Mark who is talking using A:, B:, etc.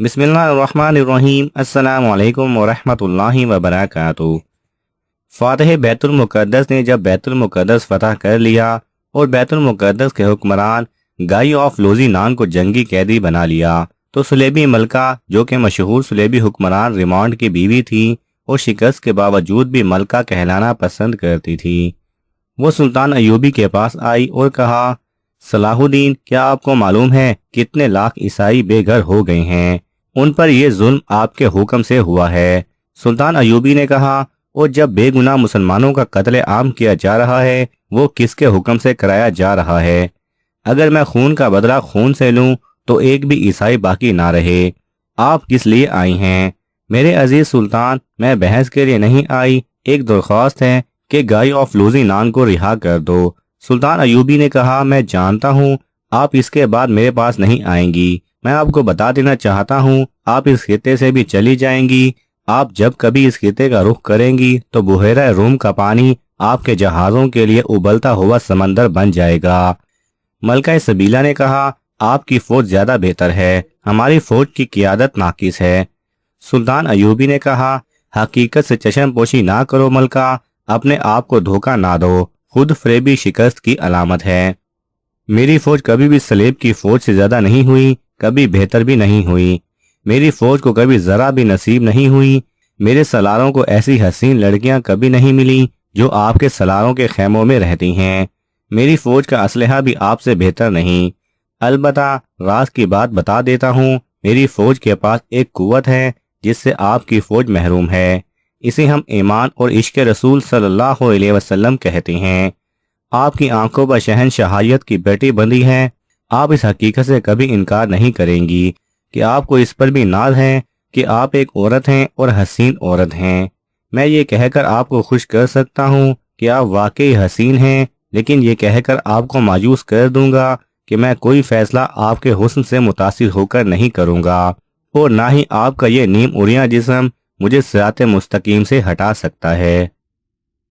A: بسم اللہ الرحمن الرحیم۔ السلام علیکم ورحمۃ اللہ وبرکاتہ۔ فاتح بیت المقدس نے جب بیت المقدس فتح کر لیا اور بیت المقدس کے حکمران گائی آف لوزی نان کو جنگی قیدی بنا لیا تو سلیبی ملکہ، جو کہ مشہور سلیبی حکمران ریمانڈ کی بیوی تھی اور شکست کے باوجود بھی ملکہ کہلانا پسند کرتی تھی، وہ سلطان ایوبی کے پاس آئی اور کہا، صلاح الدین، کیا آپ کو معلوم ہے کتنے لاکھ عیسائی بے گھر ہو گئے ہیں؟ ان پر یہ ظلم آپ کے حکم سے ہوا ہے۔ سلطان ایوبی نے کہا، اور جب بے گناہ مسلمانوں کا قتل عام کیا جا رہا ہے، وہ کس کے حکم سے کرایا جا رہا ہے؟ اگر میں خون کا بدلہ خون سے لوں تو ایک بھی عیسائی باقی نہ رہے۔ آپ کس لیے آئی ہیں؟ میرے عزیز سلطان، میں بحث کے لیے نہیں آئی، ایک درخواست ہے کہ گائی آف لوزی نان کو رہا کر دو۔ سلطان ایوبی نے کہا، میں جانتا ہوں آپ اس کے بعد میرے پاس نہیں آئیں گی، میں آپ کو بتا دینا چاہتا ہوں آپ اس خطے سے بھی چلی جائیں گی۔ آپ جب کبھی اس خطے کا رخ کریں گی تو بحیرہ روم کا پانی آپ کے جہازوں کے لیے ابلتا ہوا سمندر بن جائے گا۔ ملکہ سبیلہ نے کہا، آپ کی فوج زیادہ بہتر ہے، ہماری فوج کی قیادت ناقص ہے۔ سلطان ایوبی نے کہا، حقیقت سے چشم پوشی نہ کرو ملکہ، اپنے آپ کو دھوکہ نہ دو، خود فریبی شکست کی علامت ہے۔ میری فوج کبھی بھی سلیب کی فوج سے زیادہ نہیں ہوئی، کبھی بہتر بھی نہیں ہوئی۔ میری فوج کو کبھی ذرا بھی نصیب نہیں ہوئی۔ میرے سالاروں کو ایسی حسین لڑکیاں کبھی نہیں ملی جو آپ کے سالاروں کے خیموں میں رہتی ہیں۔ میری فوج کا اسلحہ بھی آپ سے بہتر نہیں۔ البتہ راز کی بات بتا دیتا ہوں، میری فوج کے پاس ایک قوت ہے جس سے آپ کی فوج محروم ہے، اسے ہم ایمان اور عشق رسول صلی اللہ علیہ وسلم کہتے ہیں۔ آپ کی آنکھوں پر شہنشاہیت کی بیٹی بندھی ہے، آپ اس حقیقت سے کبھی انکار نہیں کریں گی کہ آپ کو اس پر بھی ناز ہے کہ آپ ایک عورت ہیں اور حسین عورت ہیں۔ میں یہ کہہ کر آپ کو خوش کر سکتا ہوں کہ آپ واقعی حسین ہیں، لیکن یہ کہہ کر آپ کو مایوس کر دوں گا کہ میں کوئی فیصلہ آپ کے حسن سے متاثر ہو کر نہیں کروں گا، اور نہ ہی آپ کا یہ نیم اڑیاں جسم مجھے صراط مستقیم سے ہٹا سکتا ہے۔